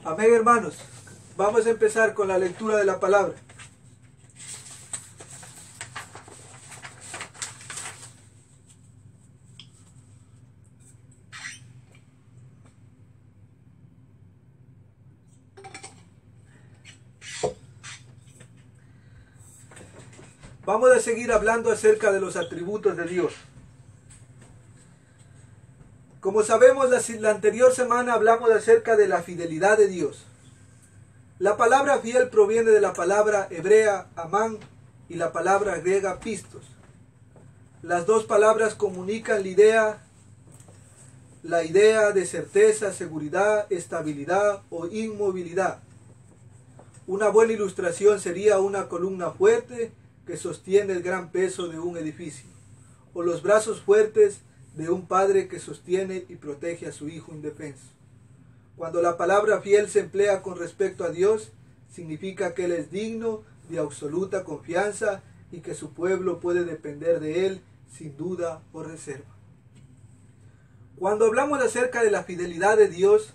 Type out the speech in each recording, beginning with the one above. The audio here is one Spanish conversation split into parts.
Amén, hermanos. Vamos a empezar con la lectura de la palabra. Vamos a seguir hablando acerca de los atributos de Dios. Como sabemos, la anterior semana hablamos acerca de la fidelidad de Dios. La palabra fiel proviene de la palabra hebrea amán y la palabra griega pistos. Las dos palabras comunican la idea de certeza, seguridad, estabilidad o inmovilidad. Una buena ilustración sería una columna fuerte que sostiene el gran peso de un edificio, o los brazos fuertes de un padre que sostiene y protege a su hijo indefenso. Cuando la palabra fiel se emplea con respecto a Dios, significa que Él es digno de absoluta confianza y que su pueblo puede depender de Él sin duda o reserva. Cuando hablamos acerca de la fidelidad de Dios,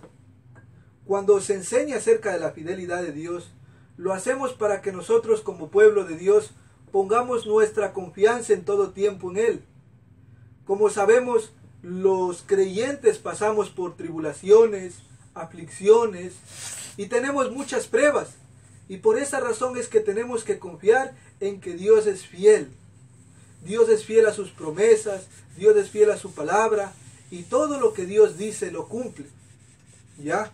cuando se enseña acerca de la fidelidad de Dios, lo hacemos para que nosotros como pueblo de Dios pongamos nuestra confianza en todo tiempo en Él. Como sabemos, los creyentes pasamos por tribulaciones, aflicciones y tenemos muchas pruebas. Y por esa razón es que tenemos que confiar en que Dios es fiel. Dios es fiel a sus promesas, Dios es fiel a su palabra y todo lo que Dios dice lo cumple. ¿Ya?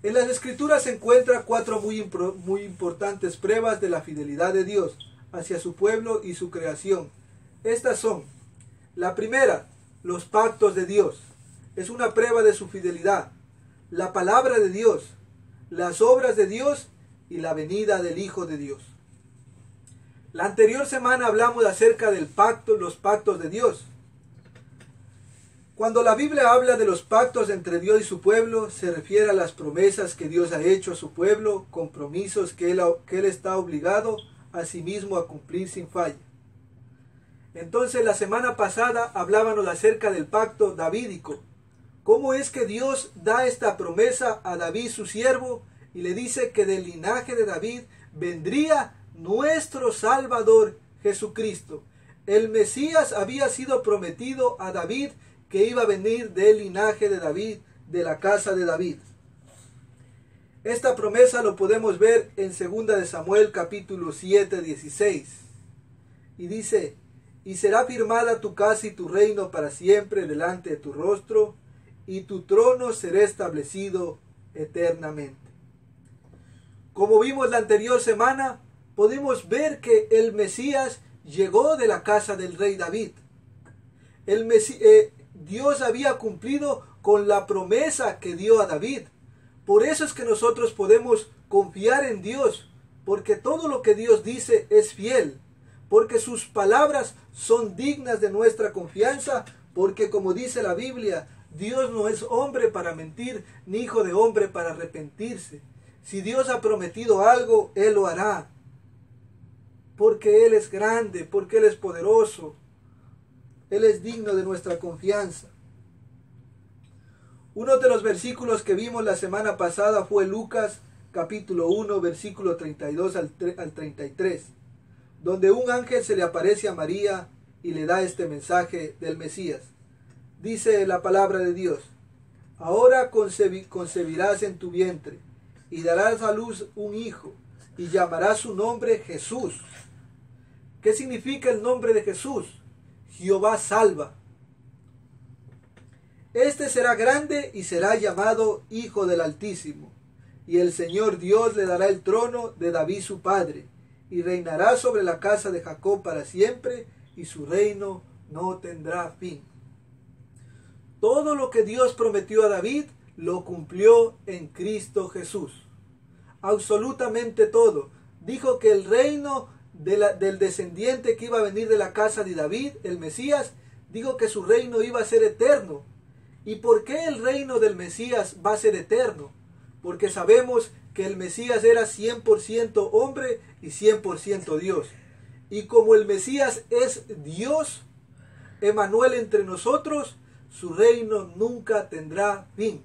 En las Escrituras se encuentran cuatro muy importantes pruebas de la fidelidad de Dios hacia su pueblo y su creación. Estas son: la primera, los pactos de Dios. Es una prueba de su fidelidad. La palabra de Dios, las obras de Dios y la venida del Hijo de Dios. La anterior semana hablamos acerca del pacto, los pactos de Dios. Cuando la Biblia habla de los pactos entre Dios y su pueblo, se refiere a las promesas que Dios ha hecho a su pueblo, compromisos que él está obligado a sí mismo a cumplir sin falla. Entonces la semana pasada hablábamos acerca del pacto davídico. ¿Cómo es que Dios da esta promesa a David su siervo y le dice que del linaje de David vendría nuestro Salvador Jesucristo? El Mesías había sido prometido a David que iba a venir del linaje de David, de la casa de David. Esta promesa lo podemos ver en 2 de Samuel capítulo 7, 16. Y dice: y será firmada tu casa y tu reino para siempre delante de tu rostro, y tu trono será establecido eternamente. Como vimos la anterior semana, podemos ver que el Mesías llegó de la casa del rey David. Dios había cumplido con la promesa que dio a David. Por eso es que nosotros podemos confiar en Dios, porque todo lo que Dios dice es fiel, porque sus palabras son dignas de nuestra confianza, porque como dice la Biblia, Dios no es hombre para mentir, ni hijo de hombre para arrepentirse. Si Dios ha prometido algo, Él lo hará, porque Él es grande, porque Él es poderoso, Él es digno de nuestra confianza. Uno de los versículos que vimos la semana pasada fue Lucas capítulo 1, versículo 32 al 33, donde un ángel se le aparece a María y le da este mensaje del Mesías. Dice la palabra de Dios: ahora concebirás en tu vientre y darás a luz un hijo y llamarás su nombre Jesús. ¿Qué significa el nombre de Jesús? Jehová salva. Este será grande y será llamado Hijo del Altísimo, y el Señor Dios le dará el trono de David su padre, y reinará sobre la casa de Jacob para siempre, y su reino no tendrá fin. Todo lo que Dios prometió a David lo cumplió en Cristo Jesús. Absolutamente todo. Dijo que el reino del descendiente que iba a venir de la casa de David, el Mesías, dijo que su reino iba a ser eterno. ¿Y por qué el reino del Mesías va a ser eterno? Porque sabemos que el Mesías era 100% hombre y 100% Dios. Y como el Mesías es Dios, Emmanuel entre nosotros, su reino nunca tendrá fin.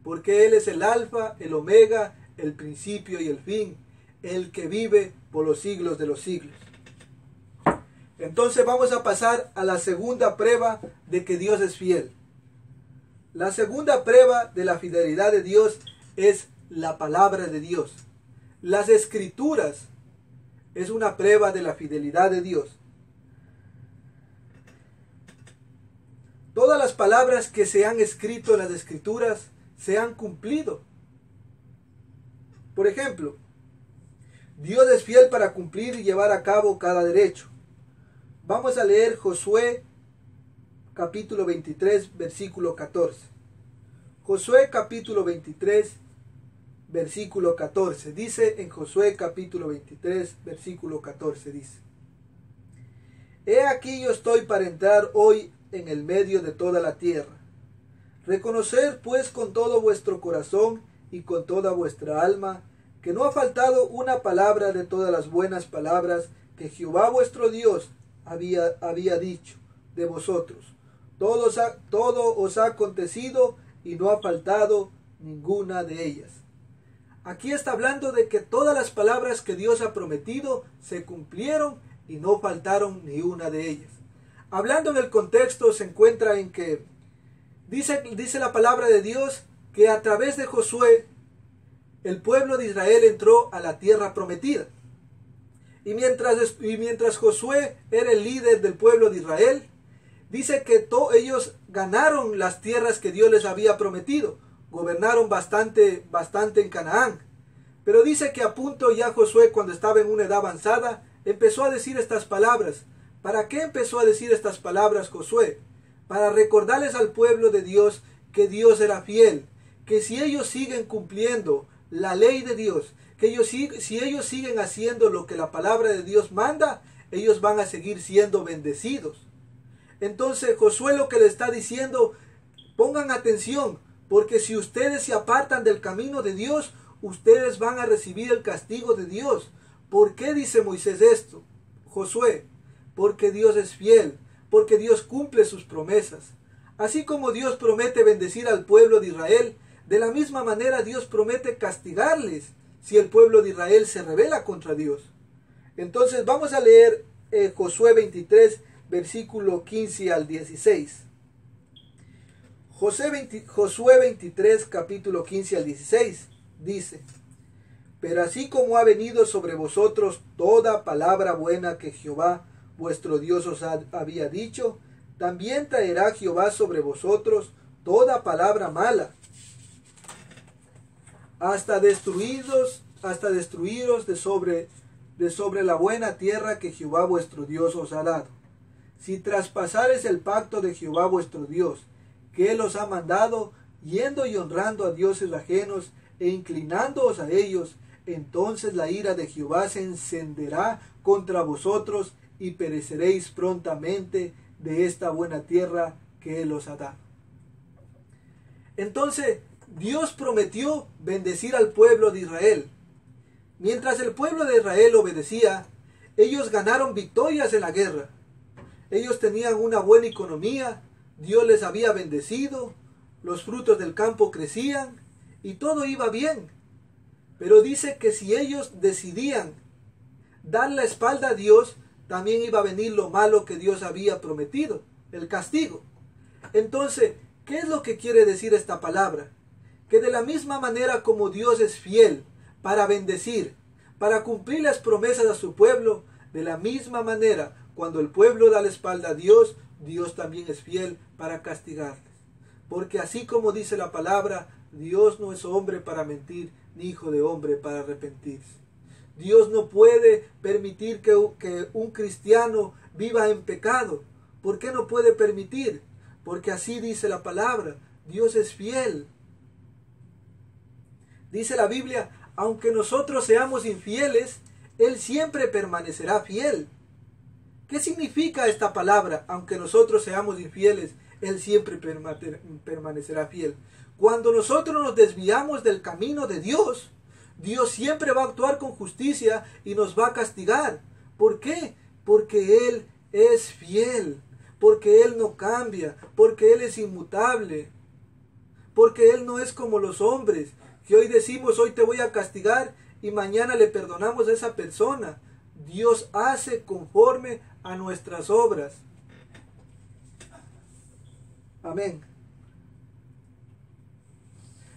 porque Él es el alfa, el omega, el principio y el fin, el que vive por los siglos de los siglos. Entonces vamos a pasar a la segunda prueba de que Dios es fiel. La segunda prueba de la fidelidad de Dios es la palabra de Dios. Las escrituras es una prueba de la fidelidad de Dios. Todas las palabras que se han escrito en las escrituras se han cumplido. Por ejemplo, Dios es fiel para cumplir y llevar a cabo cada derecho. Vamos a leer Josué capítulo 23, versículo 14. Josué capítulo 23, versículo 14. Dice en Josué capítulo 23, versículo 14, dice: He aquí yo estoy para entrar hoy en el medio de toda la tierra. Reconoced pues con todo vuestro corazón y con toda vuestra alma que no ha faltado una palabra de todas las buenas palabras que Jehová vuestro Dios había dicho de vosotros. Todo os ha acontecido y no ha faltado ninguna de ellas. Aquí está hablando de que todas las palabras que Dios ha prometido se cumplieron y no faltaron ni una de ellas. Hablando en el contexto se encuentra en que dice la palabra de Dios que a través de Josué el pueblo de Israel entró a la tierra prometida. Y mientras Josué era el líder del pueblo de Israel, dice que ellos ganaron las tierras que Dios les había prometido. Gobernaron bastante en Canaán. Pero dice que a punto ya Josué, cuando estaba en una edad avanzada, empezó a decir estas palabras. ¿Para qué empezó a decir estas palabras Josué? Para recordarles al pueblo de Dios que Dios era fiel, que si ellos siguen cumpliendo la ley de Dios, que si ellos siguen haciendo lo que la palabra de Dios manda, ellos van a seguir siendo bendecidos. Entonces Josué lo que le está diciendo, pongan atención, porque si ustedes se apartan del camino de Dios, ustedes van a recibir el castigo de Dios. ¿Por qué dice Moisés esto? Josué, porque Dios es fiel, porque Dios cumple sus promesas. Así como Dios promete bendecir al pueblo de Israel, de la misma manera Dios promete castigarles si el pueblo de Israel se rebela contra Dios. Entonces vamos a leer Josué 23, versículo 15 al 16. Josué 23, capítulo 15 al 16, dice: Pero así como ha venido sobre vosotros toda palabra buena que Jehová vuestro Dios os había dicho, también traerá Jehová sobre vosotros toda palabra mala, hasta destruiros de sobre la buena tierra que Jehová vuestro Dios os ha dado. Si traspasares el pacto de Jehová vuestro Dios, que Él os ha mandado, yendo y honrando a dioses ajenos e inclinándoos a ellos, entonces la ira de Jehová se encenderá contra vosotros y pereceréis prontamente de esta buena tierra que Él os ha dado. Entonces, Dios prometió bendecir al pueblo de Israel. Mientras el pueblo de Israel obedecía, ellos ganaron victorias en la guerra. Ellos tenían una buena economía, Dios les había bendecido, los frutos del campo crecían y todo iba bien. Pero dice que si ellos decidían dar la espalda a Dios, también iba a venir lo malo que Dios había prometido, el castigo. Entonces, ¿qué es lo que quiere decir esta palabra? Que de la misma manera como Dios es fiel para bendecir, para cumplir las promesas a su pueblo, de la misma manera, cuando el pueblo da la espalda a Dios, Dios también es fiel para castigarles. Porque así como dice la palabra, Dios no es hombre para mentir, ni hijo de hombre para arrepentirse. Dios no puede permitir que un cristiano viva en pecado. ¿Por qué no puede permitir? Porque así dice la palabra, Dios es fiel. Dice la Biblia, aunque nosotros seamos infieles, Él siempre permanecerá fiel. ¿Qué significa esta palabra? Aunque nosotros seamos infieles, Él siempre permanecerá fiel. Cuando nosotros nos desviamos del camino de Dios, Dios siempre va a actuar con justicia y nos va a castigar. ¿Por qué? Porque Él es fiel, porque Él no cambia, porque Él es inmutable. porque Él no es como los hombres, que hoy decimos, hoy te voy a castigar y mañana le perdonamos a esa persona. Dios hace conforme a nuestras obras. Amén.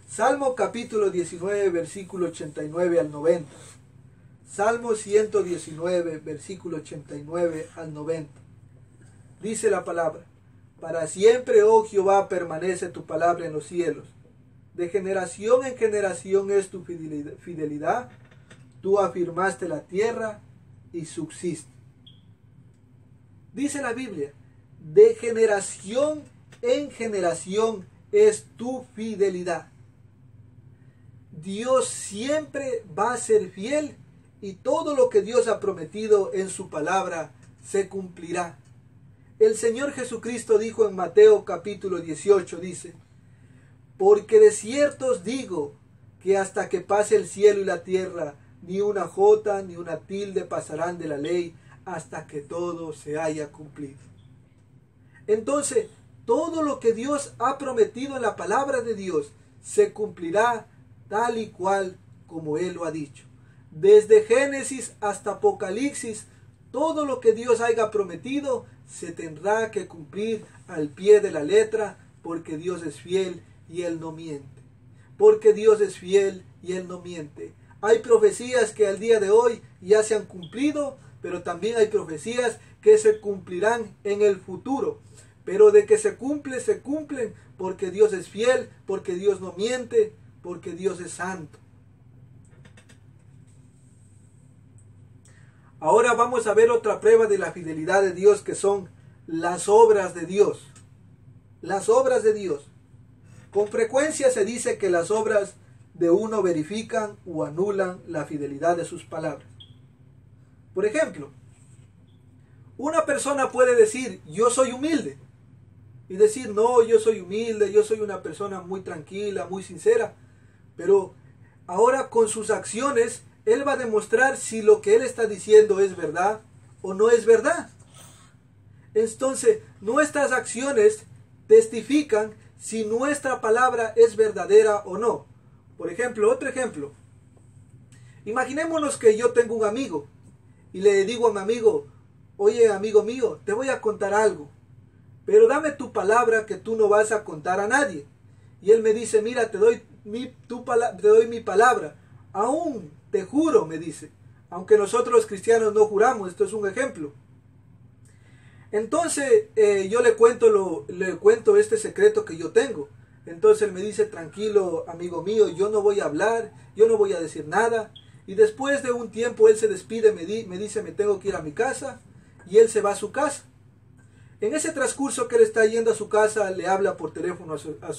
Salmo capítulo 19, versículo 89 al 90. Salmo 119, versículo 89 al 90. Dice la palabra: para siempre, oh Jehová, permanece tu palabra en los cielos. De generación en generación es tu fidelidad. Tú afirmaste la tierra y subsiste. Dice la Biblia: de generación en generación es tu fidelidad. Dios siempre va a ser fiel y todo lo que Dios ha prometido en su palabra se cumplirá. El Señor Jesucristo dijo en Mateo capítulo 18, dice: porque de cierto os digo que hasta que pase el cielo y la tierra, ni una jota ni una tilde pasarán de la ley hasta que todo se haya cumplido. Entonces, todo lo que Dios ha prometido en la palabra de Dios se cumplirá tal y cual como Él lo ha dicho. Desde Génesis hasta Apocalipsis, todo lo que Dios haya prometido se tendrá que cumplir al pie de la letra, porque Dios es fiel y Él no miente. Porque Dios es fiel y Él no miente. Hay profecías que al día de hoy ya se han cumplido, pero también hay profecías que se cumplirán en el futuro. Pero de que se cumplen, porque Dios es fiel, porque Dios no miente, porque Dios es santo. Ahora vamos a ver otra prueba de la fidelidad de Dios, que son las obras de Dios. Las obras de Dios. Con frecuencia se dice que las obras de uno verifican o anulan la fidelidad de sus palabras. Por ejemplo, una persona puede decir: yo soy humilde. Y decir: no, yo soy humilde, yo soy una persona muy tranquila, muy sincera. Pero ahora con sus acciones, él va a demostrar si lo que él está diciendo es verdad o no es verdad. Entonces, nuestras acciones testifican si nuestra palabra es verdadera o no. Por ejemplo, otro ejemplo. Imaginémonos que yo tengo un amigo y le digo a mi amigo: oye, amigo mío, te voy a contar algo, pero dame tu palabra que tú no vas a contar a nadie. Y él me dice: mira, te doy mi palabra. Aún te juro, me dice. Aunque nosotros los cristianos no juramos, esto es un ejemplo. Entonces yo le cuento este secreto que yo tengo. Entonces él me dice: tranquilo, amigo mío, yo no voy a hablar, yo no voy a decir nada. Y después de un tiempo él se despide, me dice: me tengo que ir a mi casa. Y él se va a su casa. En ese transcurso que él está yendo a su casa, le habla por teléfono a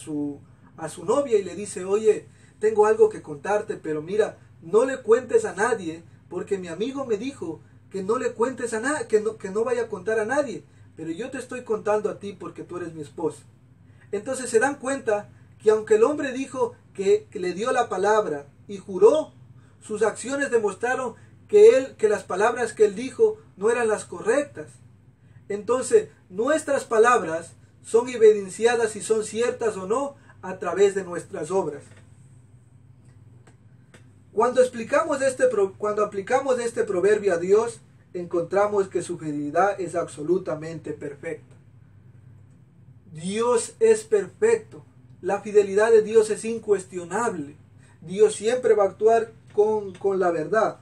su novia y le dice: oye, tengo algo que contarte, pero mira, no le cuentes a nadie, porque mi amigo me dijo que no le cuentes a nadie, que no vaya a contar a nadie, pero yo te estoy contando a ti porque tú eres mi esposa. Entonces se dan cuenta que aunque el hombre dijo que le dio la palabra y juró, sus acciones demostraron que las palabras que él dijo no eran las correctas. Entonces, nuestras palabras son evidenciadas si son ciertas o no a través de nuestras obras. Cuando aplicamos este proverbio a Dios, encontramos que su fidelidad es absolutamente perfecta. Dios es perfecto. La fidelidad de Dios es incuestionable. Dios siempre va a actuar con la verdad.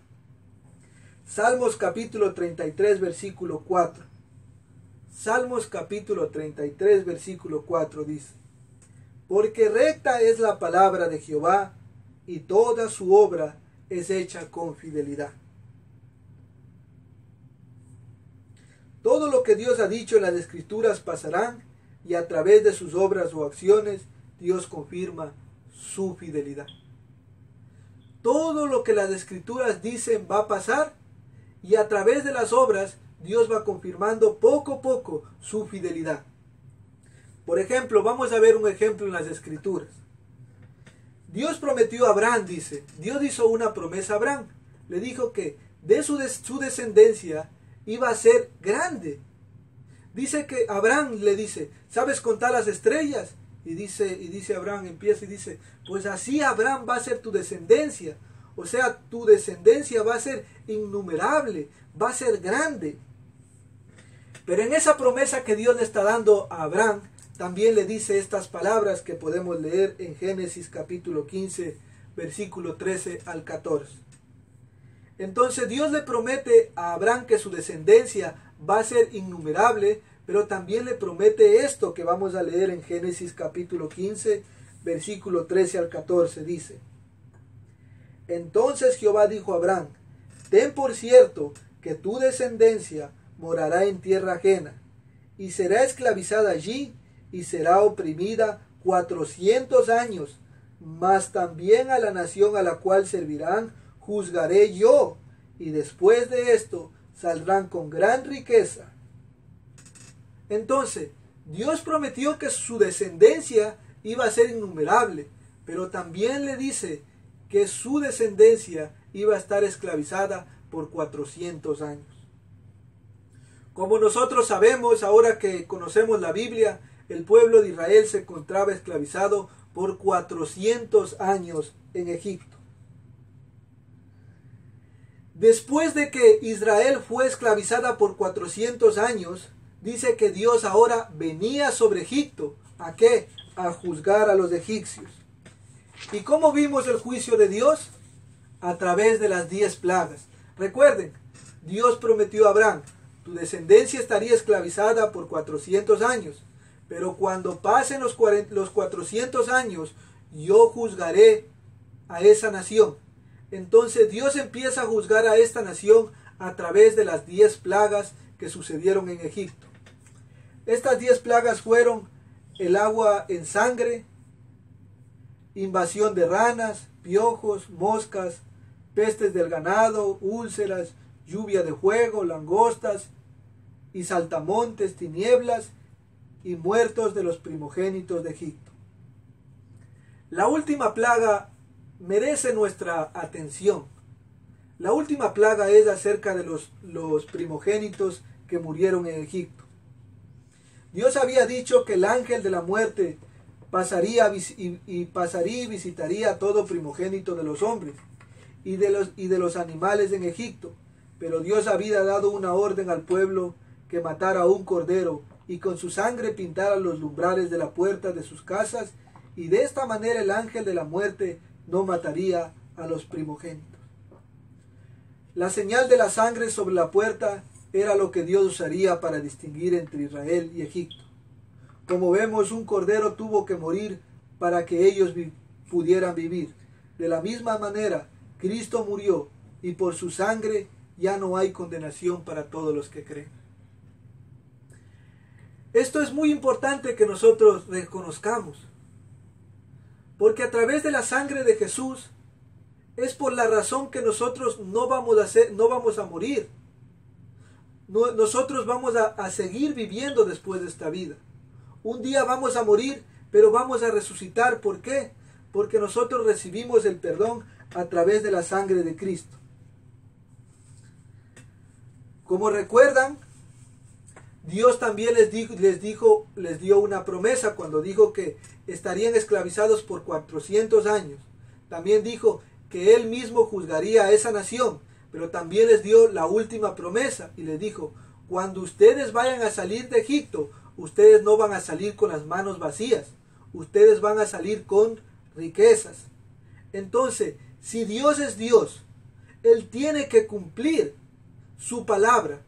Salmos capítulo 33, versículo 4. Salmos capítulo 33, versículo 4 dice: porque recta es la palabra de Jehová, y toda su obra es hecha con fidelidad. Todo lo que Dios ha dicho en las Escrituras pasarán, y a través de sus obras o acciones Dios confirma su fidelidad. Todo lo que las Escrituras dicen va a pasar, y a través de las obras Dios va confirmando poco a poco su fidelidad. Por ejemplo, vamos a ver un ejemplo en las Escrituras. Dios prometió a Abraham, dice. Dios hizo una promesa a Abraham. Le dijo que de su descendencia iba a ser grande. Dice que Abraham le dice: ¿sabes contar las estrellas? Y dice Abraham, empieza y dice, pues así Abraham va a ser tu descendencia. O sea, tu descendencia va a ser innumerable, va a ser grande. Pero en esa promesa que Dios le está dando a Abraham, también le dice estas palabras que podemos leer en Génesis capítulo 15, versículo 13 al 14. Entonces Dios le promete a Abraham que su descendencia va a ser innumerable, pero también le promete esto que vamos a leer en Génesis capítulo 15, versículo 13 al 14. Dice, entonces Jehová dijo a Abraham, ten por cierto que tu descendencia morará en tierra ajena, y será esclavizada allí, y será oprimida 400 años, mas también a la nación a la cual servirán juzgaré yo, y después de esto saldrán con gran riqueza. Entonces, Dios prometió que su descendencia iba a ser innumerable, pero también le dice que su descendencia iba a estar esclavizada por 400 años. Como nosotros sabemos, ahora que conocemos la Biblia, el pueblo de Israel se encontraba esclavizado por 400 años en Egipto. Después de que Israel fue esclavizada por 400 años, dice que Dios ahora venía sobre Egipto. ¿A qué? A juzgar a los egipcios. ¿Y cómo vimos el juicio de Dios? A través de las 10 plagas. Recuerden, Dios prometió a Abraham, tu descendencia estaría esclavizada por 400 años, pero cuando pasen los 400 años, yo juzgaré a esa nación. Entonces Dios empieza a juzgar a esta nación a través de las 10 plagas que sucedieron en Egipto. Estas 10 plagas fueron el agua en sangre, invasión de ranas, piojos, moscas, pestes del ganado, úlceras, lluvia de fuego, langostas y saltamontes, tinieblas y muertos de los primogénitos de Egipto. La última plaga merece nuestra atención. La última plaga es acerca de los primogénitos que murieron en Egipto. Dios había dicho que el ángel de la muerte pasaría y visitaría a todo primogénito de los hombres y de los animales en Egipto. Pero Dios había dado una orden al pueblo que matara a un cordero y con su sangre pintara los umbrales de la puerta de sus casas, y de esta manera el ángel de la muerte no mataría a los primogénitos. La señal de la sangre sobre la puerta era lo que Dios usaría para distinguir entre Israel y Egipto. Como vemos, un cordero tuvo que morir para que ellos pudieran vivir. De la misma manera, Cristo murió y por su sangre ya no hay condenación para todos los que creen. Esto es muy importante que nosotros reconozcamos, porque a través de la sangre de Jesús es por la razón que nosotros no vamos a morir. Nosotros vamos a seguir viviendo después de esta vida. Un día vamos a morir, pero vamos a resucitar. ¿Por qué? Porque nosotros recibimos el perdón a través de la sangre de Cristo. Como recuerdan, Dios también les dio una promesa cuando dijo que estarían esclavizados por 400 años. También dijo que Él mismo juzgaría a esa nación, pero también les dio la última promesa y les dijo, cuando ustedes vayan a salir de Egipto, ustedes no van a salir con las manos vacías, ustedes van a salir con riquezas. Entonces, si Dios es Dios, Él tiene que cumplir su palabra.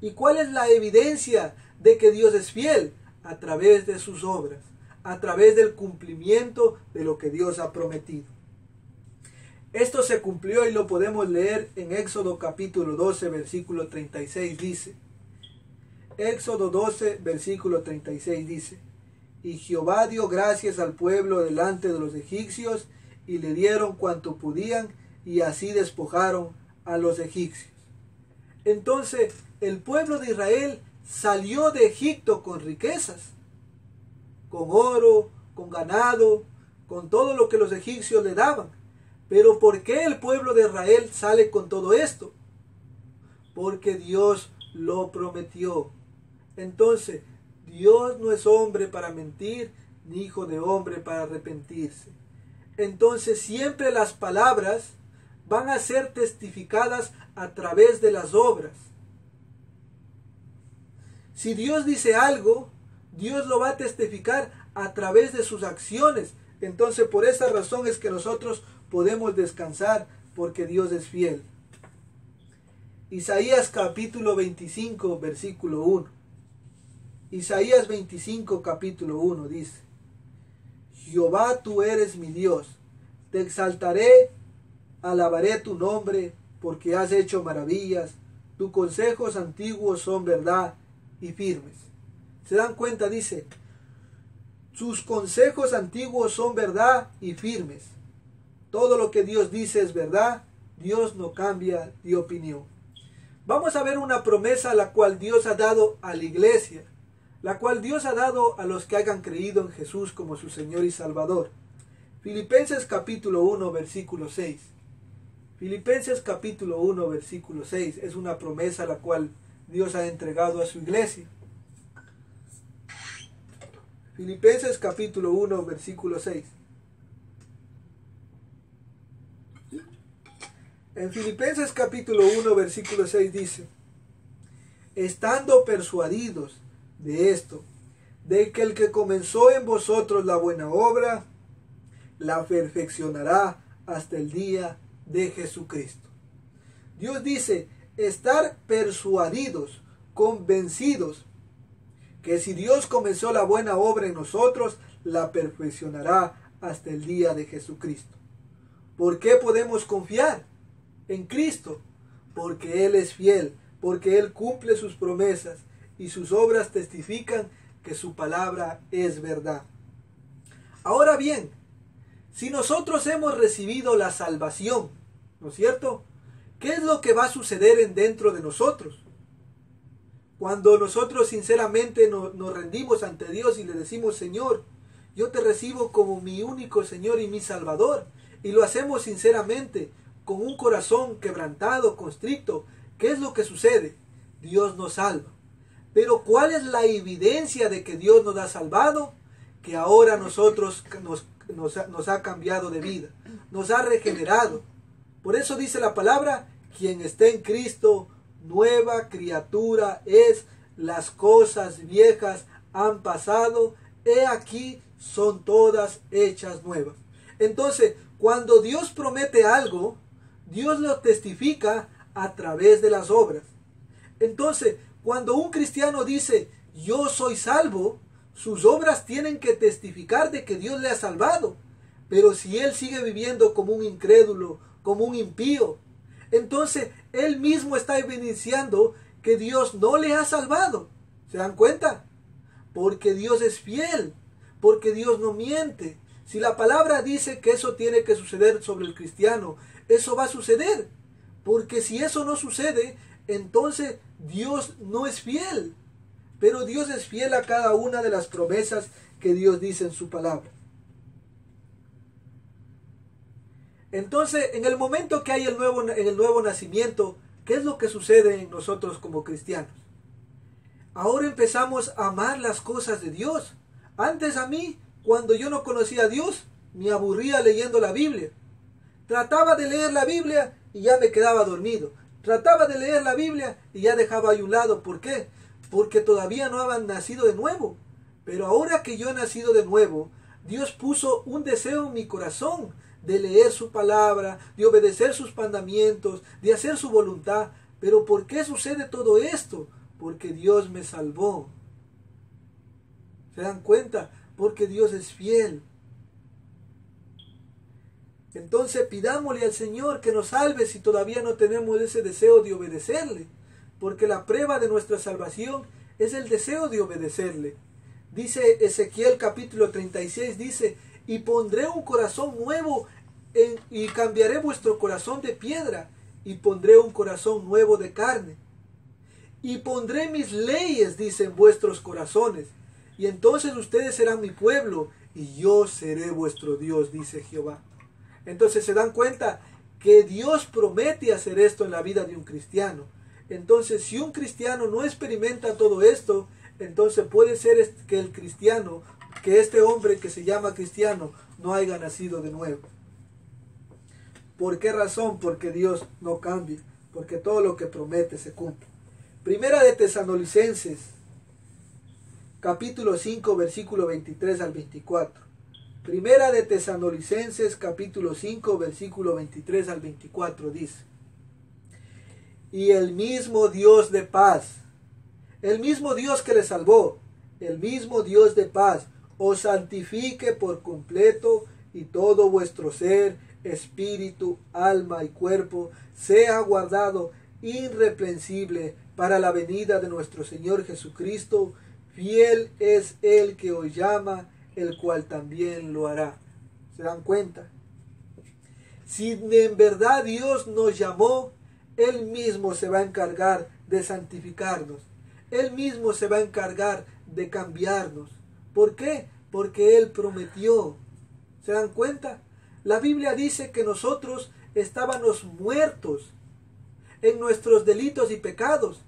¿Y cuál es la evidencia de que Dios es fiel? A través de sus obras, a través del cumplimiento de lo que Dios ha prometido. Esto se cumplió y lo podemos leer en Éxodo capítulo 12, versículo 36 dice. Éxodo 12, versículo 36 dice. Y Jehová dio gracias al pueblo delante de los egipcios y le dieron cuanto podían y así despojaron a los egipcios. Entonces el pueblo de Israel salió de Egipto con riquezas, con oro, con ganado, con todo lo que los egipcios le daban. Pero ¿por qué el pueblo de Israel sale con todo esto? Porque Dios lo prometió. Entonces, Dios no es hombre para mentir, ni hijo de hombre para arrepentirse. Entonces siempre las palabras van a ser testificadas a través de las obras. Si Dios dice algo, Dios lo va a testificar a través de sus acciones. Entonces por esa razón es que nosotros podemos descansar, porque Dios es fiel. Isaías capítulo 25, versículo 1. Isaías 25, capítulo 1 dice: Jehová, tú eres mi Dios, te exaltaré, alabaré tu nombre, porque has hecho maravillas, tus consejos antiguos son verdad y firmes. ¿Se dan cuenta? Dice, sus consejos antiguos son verdad y firmes. Todo lo que Dios dice es verdad, Dios no cambia de opinión. Vamos a ver una promesa la cual Dios ha dado a la iglesia, la cual Dios ha dado a los que hayan creído en Jesús como su Señor y Salvador. Filipenses capítulo 1, versículo 6. Filipenses capítulo 1, versículo 6 es una promesa la cual Dios ha entregado a su iglesia. Filipenses capítulo 1, versículo 6. En Filipenses capítulo 1, versículo 6 dice: estando persuadidos de esto, de que el que comenzó en vosotros la buena obra, la perfeccionará hasta el día de Jesucristo. Dios dice, estar persuadidos, convencidos, que si Dios comenzó la buena obra en nosotros, la perfeccionará hasta el día de Jesucristo. ¿Por qué podemos confiar en Cristo? Porque Él es fiel, porque Él cumple sus promesas y sus obras testifican que su palabra es verdad. Ahora bien, si nosotros hemos recibido la salvación, ¿no es cierto? ¿Qué es lo que va a suceder dentro de nosotros? Cuando nosotros sinceramente nos rendimos ante Dios y le decimos, Señor, yo te recibo como mi único Señor y mi Salvador, y lo hacemos sinceramente, con un corazón quebrantado, constricto, ¿qué es lo que sucede? Dios nos salva. Pero ¿cuál es la evidencia de que Dios nos ha salvado? Que ahora nosotros nos ha cambiado de vida, nos ha regenerado. Por eso dice la palabra, quien está en Cristo, nueva criatura es, las cosas viejas han pasado, he aquí son todas hechas nuevas. Entonces, cuando Dios promete algo, Dios lo testifica a través de las obras. Entonces, cuando un cristiano dice, yo soy salvo, sus obras tienen que testificar de que Dios le ha salvado. Pero si él sigue viviendo como un incrédulo, como un impío, entonces él mismo está evidenciando que Dios no le ha salvado. ¿Se dan cuenta? Porque Dios es fiel, porque Dios no miente. Si la palabra dice que eso tiene que suceder sobre el cristiano, eso va a suceder. Porque si eso no sucede, entonces Dios no es fiel. Pero Dios es fiel a cada una de las promesas que Dios dice en su palabra. Entonces, en el momento que hay el nuevo nacimiento, ¿qué es lo que sucede en nosotros como cristianos? Ahora empezamos a amar las cosas de Dios. Antes a mí, cuando yo no conocía a Dios, me aburría leyendo la Biblia. Trataba de leer la Biblia y ya me quedaba dormido. Trataba de leer la Biblia y ya dejaba ahí un lado. ¿Por qué? Porque todavía no habían nacido de nuevo. Pero ahora que yo he nacido de nuevo, Dios puso un deseo en mi corazón de leer su palabra, de obedecer sus mandamientos, de hacer su voluntad. Pero ¿por qué sucede todo esto? Porque Dios me salvó. ¿Se dan cuenta? Porque Dios es fiel. Entonces pidámosle al Señor que nos salve si todavía no tenemos ese deseo de obedecerle. Porque la prueba de nuestra salvación es el deseo de obedecerle. Dice Ezequiel capítulo 36, dice, y pondré un corazón nuevo y cambiaré vuestro corazón de piedra y pondré un corazón nuevo de carne. Y pondré mis leyes, dice, en vuestros corazones. Y entonces ustedes serán mi pueblo y yo seré vuestro Dios, dice Jehová. Entonces se dan cuenta que Dios promete hacer esto en la vida de un cristiano. Entonces si un cristiano no experimenta todo esto, entonces puede ser que el cristiano que este hombre que se llama cristiano no haya nacido de nuevo. ¿Por qué razón? Porque Dios no cambia, porque todo lo que promete se cumple. Primera de Tesalonicenses, capítulo 5, versículo 23 al 24. Primera de Tesalonicenses, capítulo 5, versículo 23 al 24 dice: y el mismo Dios de paz, el mismo Dios que les salvó, el mismo Dios de paz, os santifique por completo, y todo vuestro ser, espíritu, alma y cuerpo sea guardado irreprensible para la venida de nuestro Señor Jesucristo. Fiel es el que os llama, el cual también lo hará. ¿Se dan cuenta? Si en verdad Dios nos llamó, Él mismo se va a encargar de santificarnos. Él mismo se va a encargar de cambiarnos. ¿Por qué? Porque Él prometió. ¿Se dan cuenta? La Biblia dice que nosotros estábamos muertos en nuestros delitos y pecados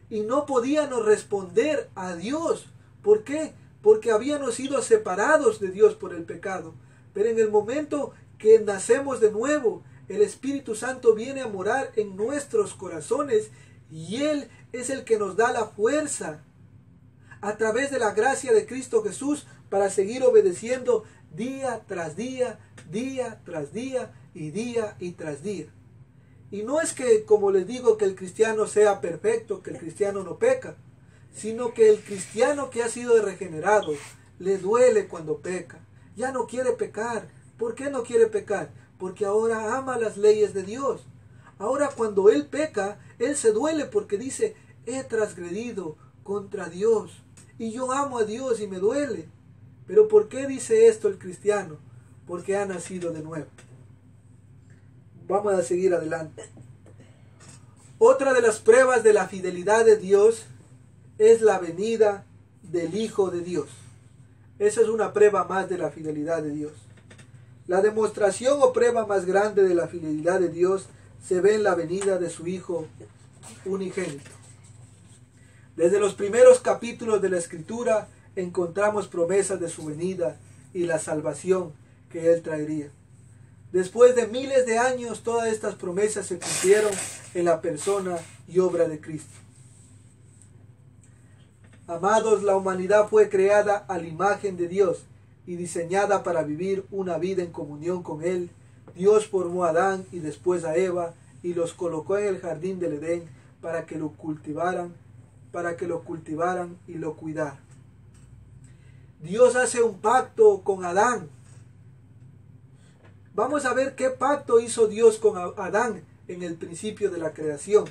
y no podíamos responder a Dios. ¿Por qué? Porque habíamos sido separados de Dios por el pecado. Pero en el momento que nacemos de nuevo, el Espíritu Santo viene a morar en nuestros corazones y Él es el que nos da la fuerza a través de la gracia de Cristo Jesús para seguir obedeciendo día tras día, día tras día y día y tras día. Y no es que, como les digo, que el cristiano sea perfecto, que el cristiano no peca, sino que el cristiano que ha sido regenerado le duele cuando peca. Ya no quiere pecar. ¿Por qué no quiere pecar? Porque ahora ama las leyes de Dios. Ahora cuando él peca, él se duele porque dice: he transgredido contra Dios y yo amo a Dios y me duele. Pero ¿por qué dice esto el cristiano? Porque ha nacido de nuevo. Vamos a seguir adelante. Otra de las pruebas de la fidelidad de Dios es la venida del Hijo de Dios. Esa es una prueba más de la fidelidad de Dios. La demostración o prueba más grande de la fidelidad de Dios se ve en la venida de su Hijo unigénito. Desde los primeros capítulos de la Escritura encontramos promesas de su venida y la salvación que Él traería. Después de miles de años, todas estas promesas se cumplieron en la persona y obra de Cristo. Amados, la humanidad fue creada a la imagen de Dios y diseñada para vivir una vida en comunión con Él. Dios formó a Adán y después a Eva y los colocó en el jardín del Edén para que lo cultivaran y lo cuidaran. Dios hace un pacto con Adán. Vamos a ver qué pacto hizo Dios con Adán en el principio de la creación.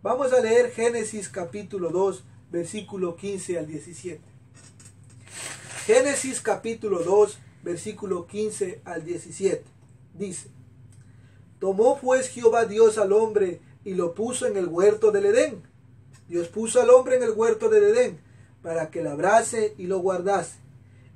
Vamos a leer Génesis capítulo 2, versículo 15 al 17. Génesis capítulo 2, versículo 15 al 17. Dice: tomó pues Jehová Dios al hombre y lo puso en el huerto del Edén. Dios puso al hombre en el huerto del Edén para que labrase y lo guardase.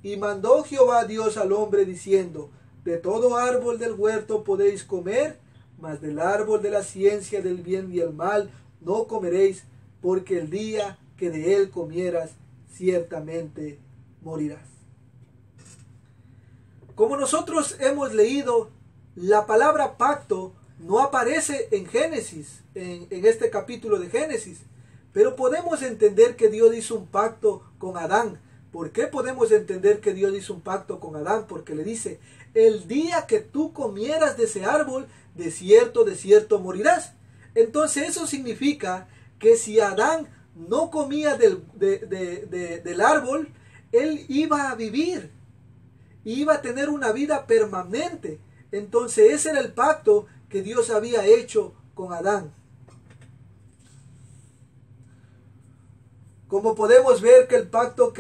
Y mandó Jehová Dios al hombre diciendo: de todo árbol del huerto podéis comer, mas del árbol de la ciencia del bien y el mal no comeréis, porque el día que de él comieras, ciertamente morirás. Como nosotros hemos leído, la palabra pacto no aparece en Génesis, en este capítulo de Génesis, pero podemos entender que Dios hizo un pacto con Adán. ¿Por qué podemos entender que Dios hizo un pacto con Adán? Porque le dice: el día que tú comieras de ese árbol, de cierto morirás. Entonces eso significa que si Adán no comía del árbol, él iba a vivir, iba a tener una vida permanente. Entonces ese era el pacto que Dios había hecho con Adán. Como podemos ver que el pacto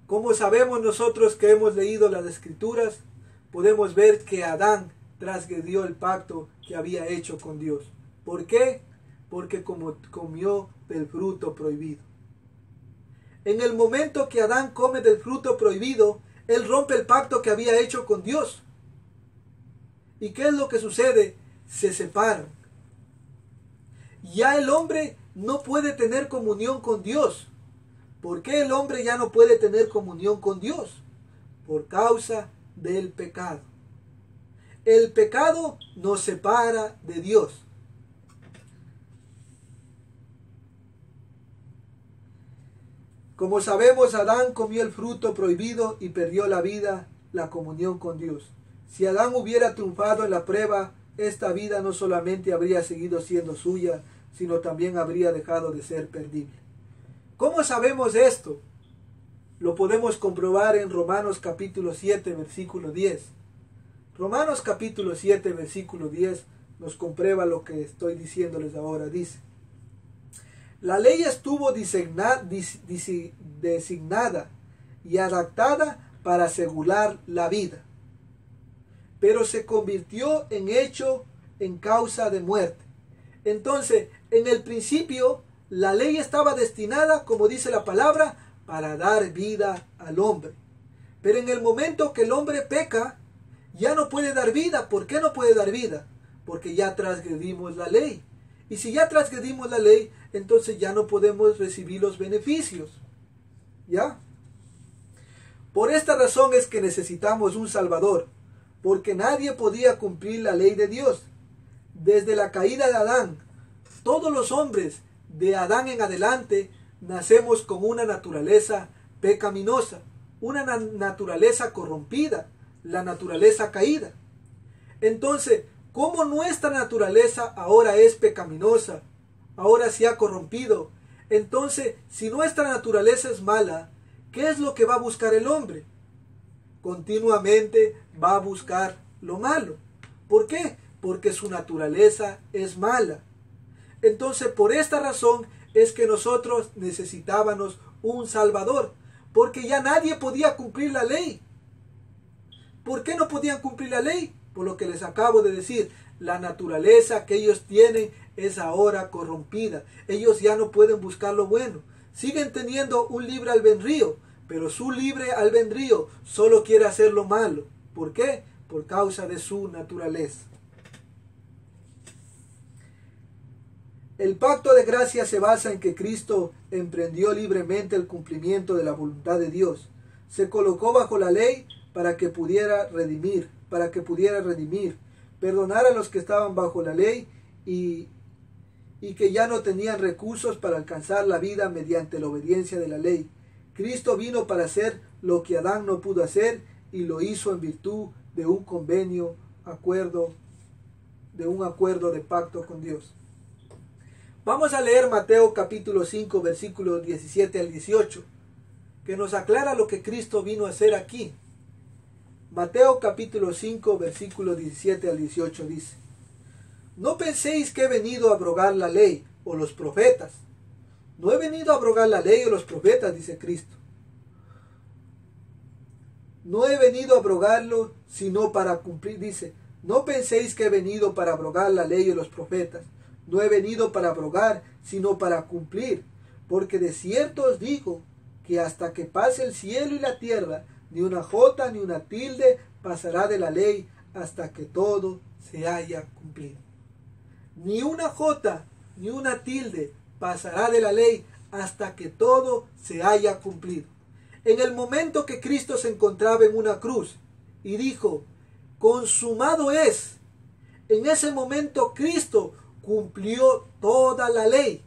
como sabemos nosotros que hemos leído las Escrituras, podemos ver que Adán transgredió el pacto que había hecho con Dios. ¿Por qué? Porque comió del fruto prohibido. En el momento que Adán come del fruto prohibido, él rompe el pacto que había hecho con Dios. ¿Y qué es lo que sucede? Se separan. Ya el hombre no puede tener comunión con Dios. ¿Por qué el hombre ya no puede tener comunión con Dios? Por causa del pecado. El pecado nos separa de Dios. Como sabemos, Adán comió el fruto prohibido y perdió la vida, la comunión con Dios. Si Adán hubiera triunfado en la prueba, esta vida no solamente habría seguido siendo suya, sino también habría dejado de ser perdible. ¿Cómo sabemos esto? Lo podemos comprobar en Romanos capítulo 7, versículo 10. Romanos capítulo 7, versículo 10 nos comprueba lo que estoy diciéndoles ahora. Dice: la ley estuvo designada y adaptada para asegurar la vida, pero se convirtió en hecho en causa de muerte. Entonces, en el principio, la ley estaba destinada, como dice la palabra, para dar vida al hombre. Pero en el momento que el hombre peca, ya no puede dar vida. ¿Por qué no puede dar vida? Porque ya transgredimos la ley. Y si ya transgredimos la ley, entonces ya no podemos recibir los beneficios. ¿Ya? Por esta razón es que necesitamos un Salvador, porque nadie podía cumplir la ley de Dios. Desde la caída de Adán, todos los hombres de Adán en adelante nacemos con una naturaleza pecaminosa, una naturaleza corrompida, la naturaleza caída. Entonces, como nuestra naturaleza ahora es pecaminosa, ahora se ha corrompido, entonces, si nuestra naturaleza es mala, ¿qué es lo que va a buscar el hombre? Continuamente va a buscar lo malo. ¿Por qué? Porque su naturaleza es mala. Entonces, por esta razón es que nosotros necesitábamos un Salvador, porque ya nadie podía cumplir la ley. ¿Por qué no podían cumplir la ley? Por lo que les acabo de decir, la naturaleza que ellos tienen es ahora corrompida. Ellos ya no pueden buscar lo bueno. Siguen teniendo un libre albedrío, pero su libre albedrío solo quiere hacer lo malo. ¿Por qué? Por causa de su naturaleza. El pacto de gracia se basa en que Cristo emprendió libremente el cumplimiento de la voluntad de Dios. Se colocó bajo la ley para que pudiera redimir, perdonar a los que estaban bajo la ley y que ya no tenían recursos para alcanzar la vida mediante la obediencia de la ley. Cristo vino para hacer lo que Adán no pudo hacer y lo hizo en virtud de un acuerdo de pacto con Dios. Vamos a leer Mateo capítulo 5, versículos 17 al 18, que nos aclara lo que Cristo vino a hacer aquí. Mateo capítulo 5, versículos 17 al 18 dice: no penséis que he venido a abrogar la ley o los profetas. No he venido a abrogar la ley o los profetas, dice Cristo. No he venido a abrogarlo, sino para cumplir. Dice, no penséis que he venido para abrogar la ley o los profetas. No he venido para abrogar, sino para cumplir. Porque de cierto os digo que hasta que pase el cielo y la tierra, ni una jota ni una tilde pasará de la ley hasta que todo se haya cumplido. Ni una jota ni una tilde pasará de la ley hasta que todo se haya cumplido. En el momento que Cristo se encontraba en una cruz y dijo, consumado es, en ese momento Cristo cumplió toda la ley.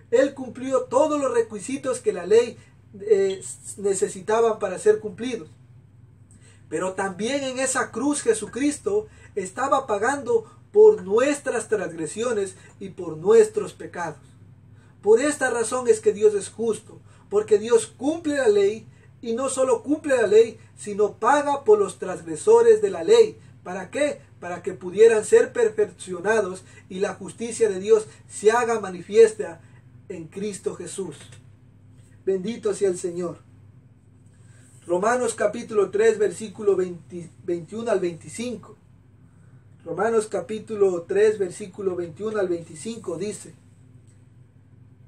Él cumplió todos los requisitos que la ley necesitaban para ser cumplidos. Pero también en esa cruz Jesucristo estaba pagando por nuestras transgresiones y por nuestros pecados. Por esta razón es que Dios es justo, porque Dios cumple la ley y no solo cumple la ley, sino paga por los transgresores de la ley. ¿Para qué? Para que pudieran ser perfeccionados y la justicia de Dios se haga manifiesta en Cristo Jesús. Bendito sea el Señor. Romanos capítulo 3, versículo 21 al 25. Romanos capítulo 3, versículo 21 al 25 dice: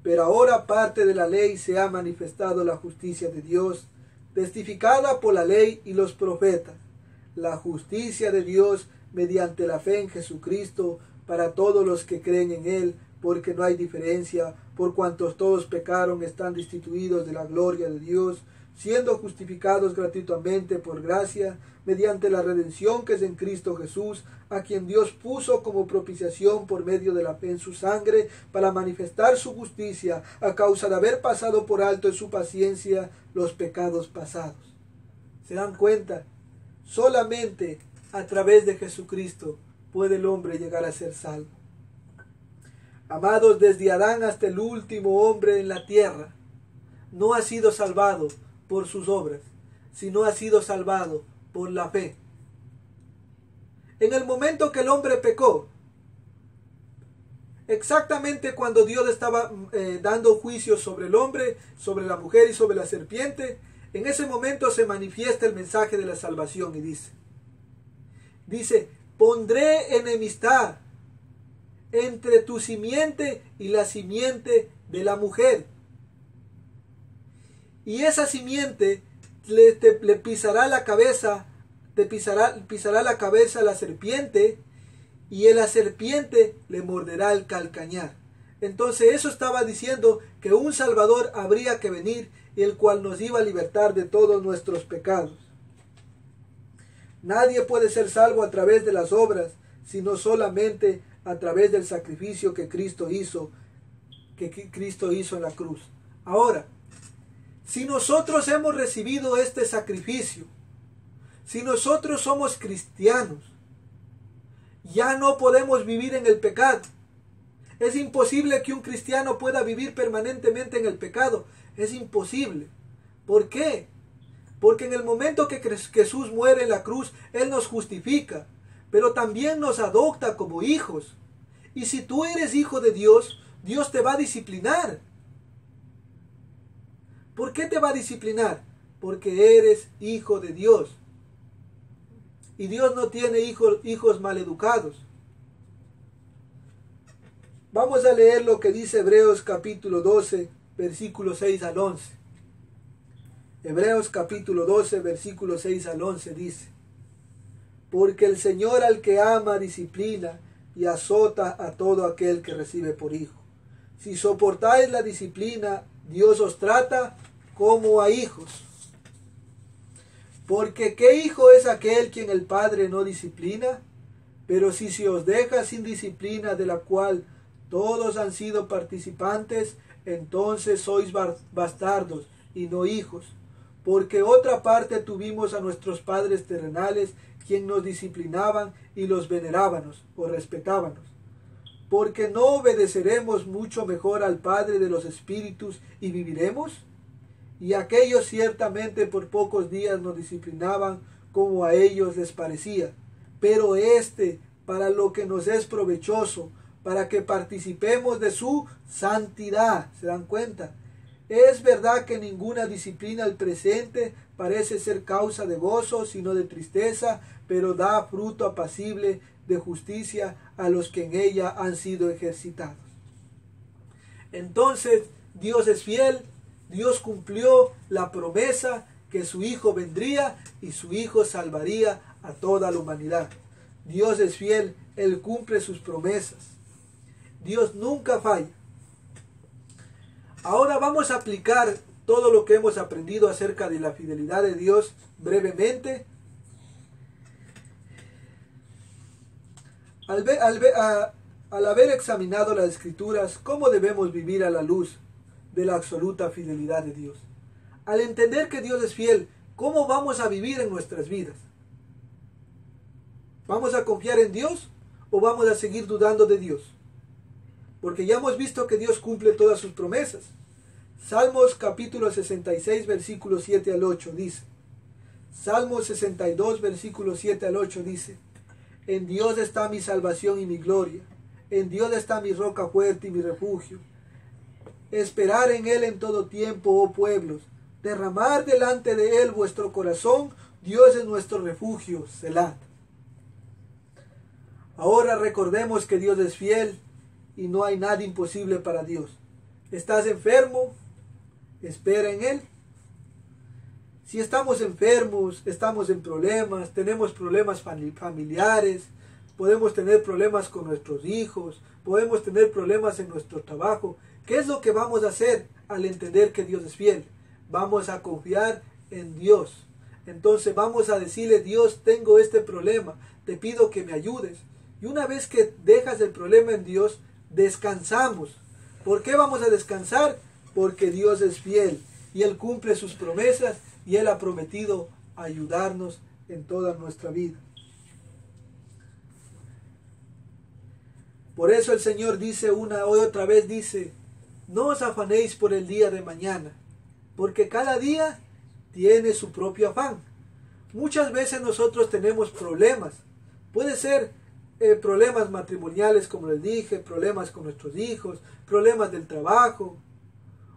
pero ahora aparte de la ley se ha manifestado la justicia de Dios, testificada por la ley y los profetas, la justicia de Dios mediante la fe en Jesucristo para todos los que creen en Él, porque no hay diferencia, por cuantos todos pecaron, están destituidos de la gloria de Dios, siendo justificados gratuitamente por gracia, mediante la redención que es en Cristo Jesús, a quien Dios puso como propiciación por medio de la fe en su sangre, para manifestar su justicia, a causa de haber pasado por alto en su paciencia los pecados pasados. ¿Se dan cuenta? Solamente a través de Jesucristo puede el hombre llegar a ser salvo. Amados, desde Adán hasta el último hombre en la tierra, no ha sido salvado por sus obras, sino ha sido salvado por la fe. En el momento que el hombre pecó, exactamente cuando Dios estaba dando juicio sobre el hombre, sobre la mujer y sobre la serpiente, en ese momento se manifiesta el mensaje de la salvación y dice, pondré enemistad entre tu simiente y la simiente de la mujer. Y esa simiente le pisará la cabeza, pisará la cabeza a la serpiente, y la serpiente le morderá el calcañar. Entonces eso estaba diciendo que un Salvador habría que venir, el cual nos iba a libertar de todos nuestros pecados. Nadie puede ser salvo a través de las obras, sino solamente a través del sacrificio que Cristo hizo en la cruz. Ahora, si nosotros hemos recibido este sacrificio, si nosotros somos cristianos, ya no podemos vivir en el pecado. Es imposible que un cristiano pueda vivir permanentemente en el pecado. Es imposible. ¿Por qué? Porque en el momento que Jesús muere en la cruz, Él nos justifica, pero también nos adopta como hijos. Y si tú eres hijo de Dios, Dios te va a disciplinar. ¿Por qué te va a disciplinar? Porque eres hijo de Dios. Y Dios no tiene hijos maleducados. Vamos a leer lo que dice Hebreos capítulo 12, versículos 6 al 11. Hebreos capítulo 12, versículos 6 al 11 dice, porque el Señor al que ama disciplina y azota a todo aquel que recibe por hijo. Si soportáis la disciplina, Dios os trata como a hijos. Porque ¿qué hijo es aquel quien el Padre no disciplina? Pero si se os deja sin disciplina, de la cual todos han sido participantes, entonces sois bastardos y no hijos. Porque otra parte tuvimos a nuestros padres terrenales, quien nos disciplinaban y los venerábamos o respetábamos. Porque no obedeceremos mucho mejor al Padre de los Espíritus y viviremos. Y aquellos ciertamente por pocos días nos disciplinaban como a ellos les parecía, pero para lo que nos es provechoso, para que participemos de su santidad. ¿Se dan cuenta? Es verdad que ninguna disciplina al presente parece ser causa de gozo, sino de tristeza, pero da fruto apacible de justicia a los que en ella han sido ejercitados. Entonces, Dios es fiel, Dios cumplió la promesa que su Hijo vendría y su Hijo salvaría a toda la humanidad. Dios es fiel, Él cumple sus promesas. Dios nunca falla. Ahora vamos a aplicar todo lo que hemos aprendido acerca de la fidelidad de Dios brevemente. Al haber examinado las Escrituras, ¿cómo debemos vivir a la luz de la absoluta fidelidad de Dios? Al entender que Dios es fiel, ¿cómo vamos a vivir en nuestras vidas? ¿Vamos a confiar en Dios o vamos a seguir dudando de Dios? Porque ya hemos visto que Dios cumple todas sus promesas. Salmos capítulo 66, versículos 7 al 8 dice. Salmos 62, versículos 7 al 8 dice. En Dios está mi salvación y mi gloria. En Dios está mi roca fuerte y mi refugio. Esperar en Él en todo tiempo, oh pueblos. Derramar delante de Él vuestro corazón. Dios es nuestro refugio. Selah. Ahora recordemos que Dios es fiel y no hay nada imposible para Dios. ¿Estás enfermo? Espera en Él. Si estamos enfermos, estamos en problemas, tenemos problemas familiares, podemos tener problemas con nuestros hijos, podemos tener problemas en nuestro trabajo. ¿Qué es lo que vamos a hacer al entender que Dios es fiel? Vamos a confiar en Dios. Entonces vamos a decirle: Dios, tengo este problema, te pido que me ayudes. Y una vez que dejas el problema en Dios, descansamos. ¿Por qué vamos a descansar? Porque Dios es fiel y Él cumple sus promesas y Él ha prometido ayudarnos en toda nuestra vida. Por eso el Señor dice una y otra vez, dice: no os afanéis por el día de mañana, porque cada día tiene su propio afán. Muchas veces nosotros tenemos problemas. Puede ser problemas matrimoniales, como les dije, problemas con nuestros hijos, problemas del trabajo,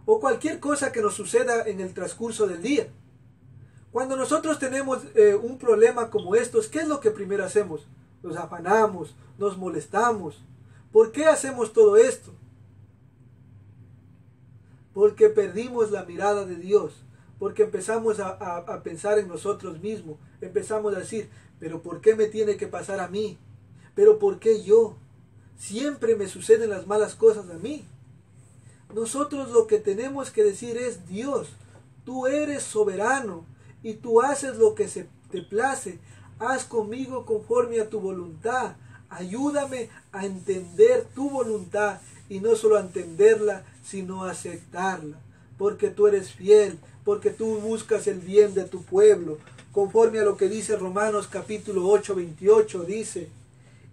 o cualquier cosa que nos suceda en el transcurso del día. Cuando nosotros tenemos un problema como estos, ¿qué es lo que primero hacemos? Nos afanamos, nos molestamos. ¿Por qué hacemos todo esto? Porque perdimos la mirada de Dios, porque empezamos a pensar en nosotros mismos, empezamos a decir: pero ¿por qué me tiene que pasar a mí? ¿Pero por qué yo? Siempre me suceden las malas cosas a mí. Nosotros lo que tenemos que decir es: Dios, tú eres soberano y tú haces lo que se te place. Haz conmigo conforme a tu voluntad. Ayúdame a entender tu voluntad y no solo a entenderla, sino a aceptarla. Porque tú eres fiel, porque tú buscas el bien de tu pueblo. Conforme a lo que dice Romanos capítulo 8, 28, dice: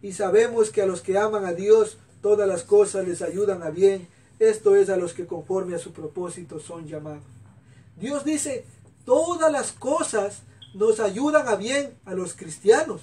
y sabemos que a los que aman a Dios, todas las cosas les ayudan a bien. Esto es, a los que conforme a su propósito son llamados. Dios dice: todas las cosas nos ayudan a bien a los cristianos.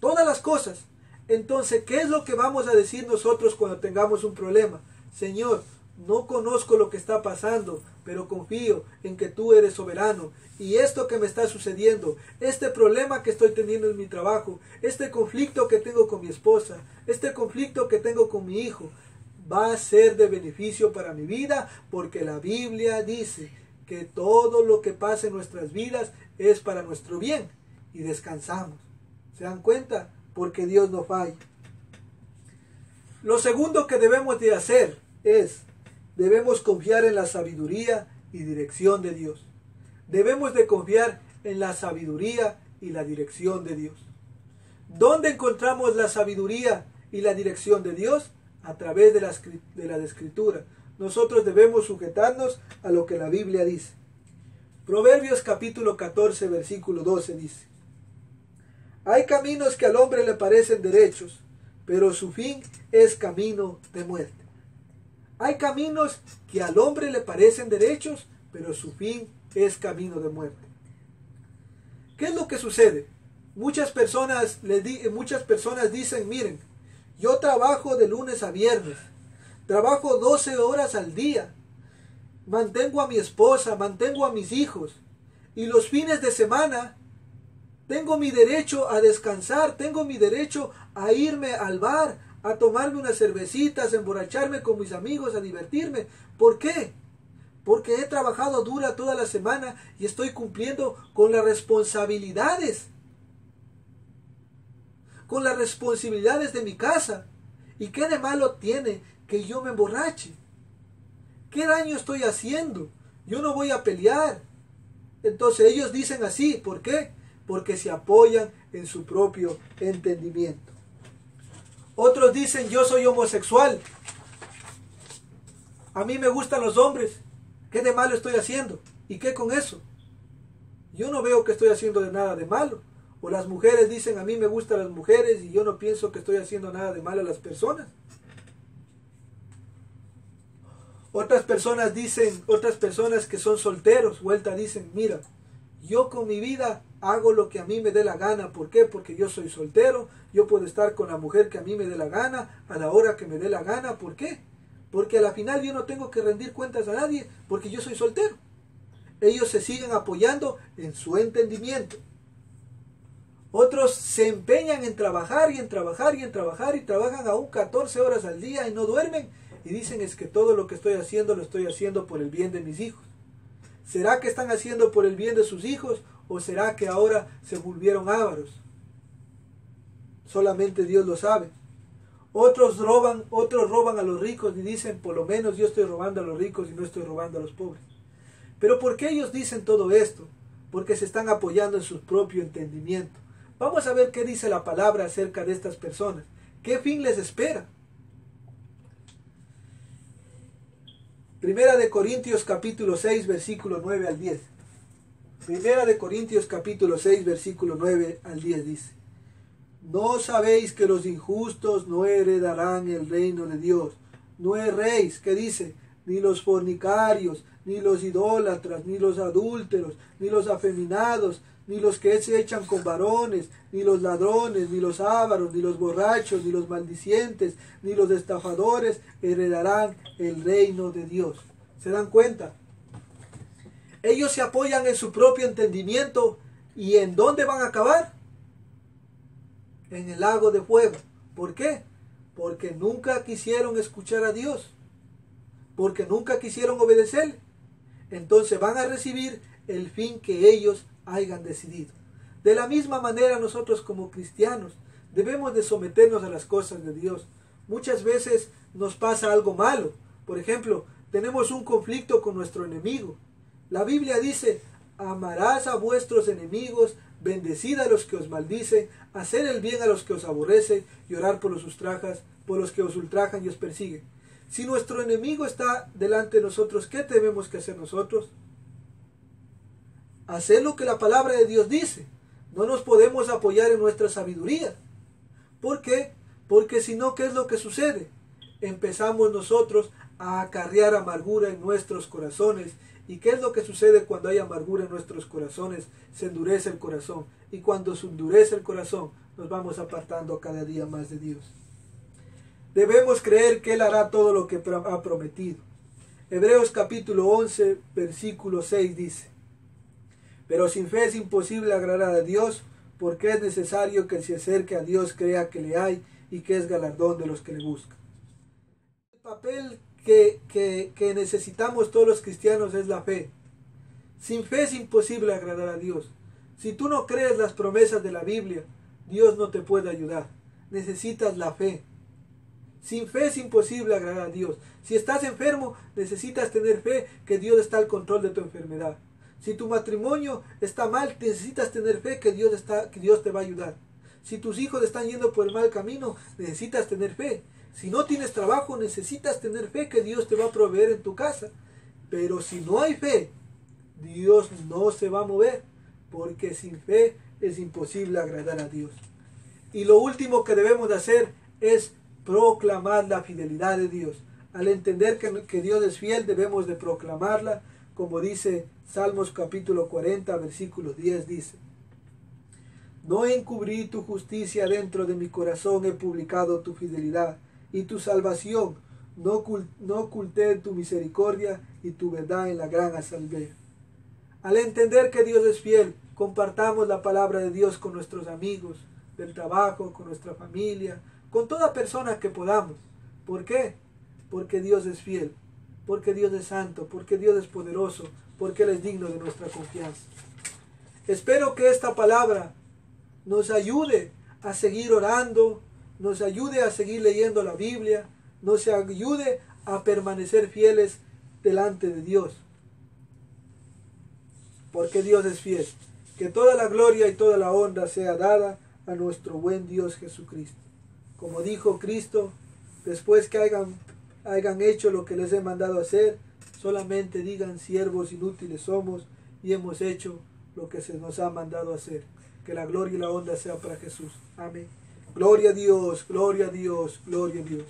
Todas las cosas. Entonces, ¿qué es lo que vamos a decir nosotros cuando tengamos un problema? Señor, no conozco lo que está pasando, pero confío en que tú eres soberano. Y esto que me está sucediendo, este problema que estoy teniendo en mi trabajo, este conflicto que tengo con mi esposa, este conflicto que tengo con mi hijo, va a ser de beneficio para mi vida, porque la Biblia dice que todo lo que pasa en nuestras vidas es para nuestro bien. Y descansamos. ¿Se dan cuenta? Porque Dios no falla. Lo segundo que debemos de hacer es: debemos confiar en la sabiduría y dirección de Dios. Debemos de confiar en la sabiduría y la dirección de Dios. ¿Dónde encontramos la sabiduría y la dirección de Dios? A través de la Escritura. Nosotros debemos sujetarnos a lo que la Biblia dice. Proverbios capítulo 14, versículo 12 dice: hay caminos que al hombre le parecen derechos, pero su fin es camino de muerte. Hay caminos que al hombre le parecen derechos, pero su fin es camino de muerte. ¿Qué es lo que sucede? Muchas personas dicen: miren, yo trabajo de lunes a viernes, trabajo 12 horas al día, mantengo a mi esposa, mantengo a mis hijos, y los fines de semana tengo mi derecho a descansar, tengo mi derecho a irme al bar, a tomarme unas cervecitas, a emborracharme con mis amigos, a divertirme. ¿Por qué? Porque he trabajado dura toda la semana y estoy cumpliendo con las responsabilidades. Con las responsabilidades de mi casa. ¿Y qué de malo tiene que yo me emborrache? ¿Qué daño estoy haciendo? Yo no voy a pelear. Entonces ellos dicen así. ¿Por qué? Porque se apoyan en su propio entendimiento. Otros dicen: yo soy homosexual, a mí me gustan los hombres, ¿qué de malo estoy haciendo? ¿Y qué con eso? Yo no veo que estoy haciendo nada de malo. O las mujeres dicen: a mí me gustan las mujeres y yo no pienso que estoy haciendo nada de malo a las personas. Otras personas que son solteros, dicen: mira, yo con mi vida hago lo que a mí me dé la gana. ¿Por qué? Porque yo soy soltero. Yo puedo estar con la mujer que a mí me dé la gana, a la hora que me dé la gana. ¿Por qué? Porque a la final yo no tengo que rendir cuentas a nadie, porque yo soy soltero. Ellos se siguen apoyando en su entendimiento. Otros se empeñan en trabajar y en trabajar y en trabajar, y trabajan aún 14 horas al día y no duermen. Y dicen: es que todo lo que estoy haciendo lo estoy haciendo por el bien de mis hijos. ¿Será que están haciendo por el bien de sus hijos? ¿O será que ahora se volvieron ávaros? Solamente Dios lo sabe. Otros roban a los ricos y dicen, por lo menos yo estoy robando a los ricos y no estoy robando a los pobres. Pero ¿por qué ellos dicen todo esto? Porque se están apoyando en su propio entendimiento. Vamos a ver qué dice la palabra acerca de estas personas. ¿Qué fin les espera? Primera de Corintios capítulo 6, versículo 9 al 10. Primera de Corintios capítulo 6, versículo 9 al 10 dice: ¿No sabéis que los injustos no heredarán el reino de Dios? No erréis, ¿qué dice? Ni los fornicarios, ni los idólatras, ni los adúlteros, ni los afeminados, ni los que se echan con varones, ni los ladrones, ni los ávaros, ni los borrachos, ni los maldicientes, ni los estafadores heredarán el reino de Dios. ¿Se dan cuenta? Ellos se apoyan en su propio entendimiento. ¿Y en dónde van a acabar? En el lago de fuego. ¿Por qué? Porque nunca quisieron escuchar a Dios. Porque nunca quisieron obedecerle. Entonces van a recibir el fin que ellos hayan decidido. De la misma manera nosotros como cristianos debemos de someternos a las cosas de Dios. Muchas veces nos pasa algo malo. Por ejemplo, tenemos un conflicto con nuestro enemigo. La Biblia dice: amarás a vuestros enemigos, bendecid a los que os maldicen, hacer el bien a los que os aborrecen y orar por los que os ultrajan y os persiguen. Si nuestro enemigo está delante de nosotros, ¿qué tenemos que hacer nosotros? Hacer lo que la palabra de Dios dice. No nos podemos apoyar en nuestra sabiduría. ¿Por qué? Porque si no, ¿qué es lo que sucede? Empezamos nosotros a acarrear amargura en nuestros corazones. ¿Y qué es lo que sucede cuando hay amargura en nuestros corazones? Se endurece el corazón. Y cuando se endurece el corazón, nos vamos apartando cada día más de Dios. Debemos creer que Él hará todo lo que ha prometido. Hebreos capítulo 11, versículo 6 dice: pero sin fe es imposible agradar a Dios, porque es necesario que el que se acerque a Dios crea que le hay y que es galardón de los que le buscan. El papel que necesitamos todos los cristianos es la fe. Sin fe es imposible agradar a Dios. Si tú no crees las promesas de la Biblia, Dios no te puede ayudar. Necesitas la fe. Sin fe es imposible agradar a Dios. Si estás enfermo, necesitas tener fe que Dios está al control de tu enfermedad. Si tu matrimonio está mal, necesitas tener fe que Dios te va a ayudar. Si tus hijos están yendo por el mal camino, necesitas tener fe. Si no tienes trabajo, necesitas tener fe que Dios te va a proveer en tu casa. Pero si no hay fe, Dios no se va a mover, porque sin fe es imposible agradar a Dios. Y lo último que debemos de hacer es proclamar la fidelidad de Dios. Al entender que Dios es fiel, debemos de proclamarla, como dice Salmos capítulo 40, versículo 10, dice: no encubrí tu justicia dentro de mi corazón, he publicado tu fidelidad y tu salvación, no oculté tu misericordia y tu verdad en la gran asamblea. Al entender que Dios es fiel, compartamos la palabra de Dios con nuestros amigos del trabajo, con nuestra familia, con toda persona que podamos. ¿Por qué? Porque Dios es fiel, porque Dios es santo, porque Dios es poderoso, porque Él es digno de nuestra confianza. Espero que esta palabra nos ayude a seguir orando, nos ayude a seguir leyendo la Biblia, nos ayude a permanecer fieles delante de Dios. Porque Dios es fiel. Que toda la gloria y toda la honra sea dada a nuestro buen Dios Jesucristo. Como dijo Cristo, después que hayan hecho lo que les he mandado hacer, solamente digan: siervos inútiles somos y hemos hecho lo que se nos ha mandado hacer. Que la gloria y la honra sea para Jesús. Amén. Gloria a Dios, gloria a Dios, gloria a Dios.